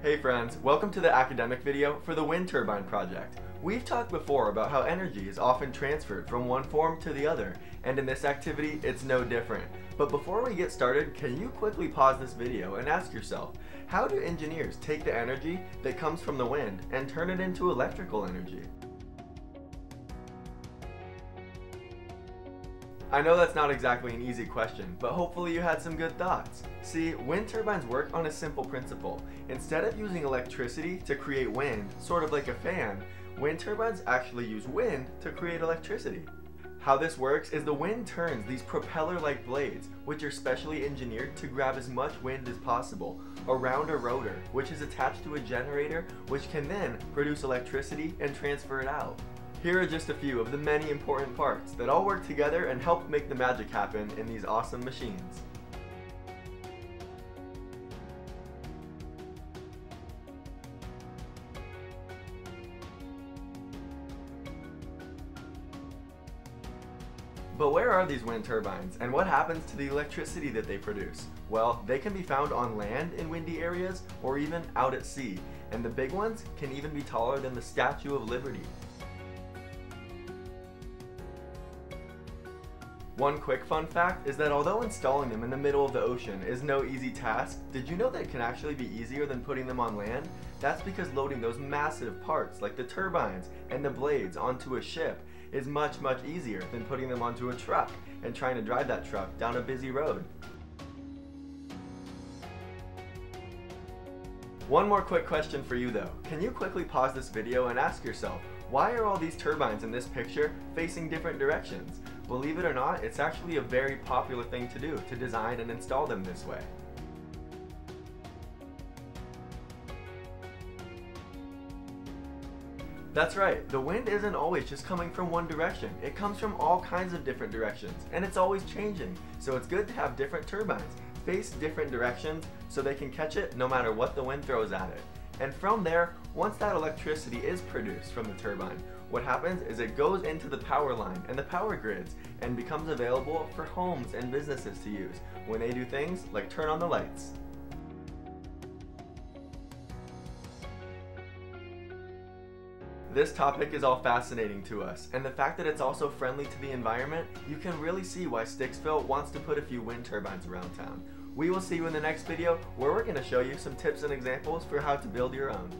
Hey friends, welcome to the academic video for the wind turbine project. We've talked before about how energy is often transferred from one form to the other, and in this activity it's no different. But before we get started, can you quickly pause this video and ask yourself, how do engineers take the energy that comes from the wind and turn it into electrical energy? I know that's not exactly an easy question, but hopefully you had some good thoughts. See, wind turbines work on a simple principle. Instead of using electricity to create wind, sort of like a fan, wind turbines actually use wind to create electricity. How this works is the wind turns these propeller-like blades, which are specially engineered to grab as much wind as possible, around a rotor, which is attached to a generator, which can then produce electricity and transfer it out. Here are just a few of the many important parts that all work together and help make the magic happen in these awesome machines. But where are these wind turbines, and what happens to the electricity that they produce? Well, they can be found on land in windy areas, or even out at sea, and the big ones can even be taller than the Statue of Liberty. One quick fun fact is that although installing them in the middle of the ocean is no easy task, did you know that it can actually be easier than putting them on land? That's because loading those massive parts like the turbines and the blades onto a ship is much easier than putting them onto a truck and trying to drive that truck down a busy road. One more quick question for you though. Can you quickly pause this video and ask yourself, why are all these turbines in this picture facing different directions? Believe it or not, it's actually a very popular thing to do, to design and install them this way. That's right, the wind isn't always just coming from one direction. It comes from all kinds of different directions, and it's always changing. So it's good to have different turbines face different directions so they can catch it no matter what the wind throws at it. And from there, once that electricity is produced from the turbine, what happens is it goes into the power line and the power grids and becomes available for homes and businesses to use when they do things like turn on the lights. This topic is all fascinating to us, and the fact that it's also friendly to the environment, you can really see why Sticksville wants to put a few wind turbines around town. We will see you in the next video where we're going to show you some tips and examples for how to build your own.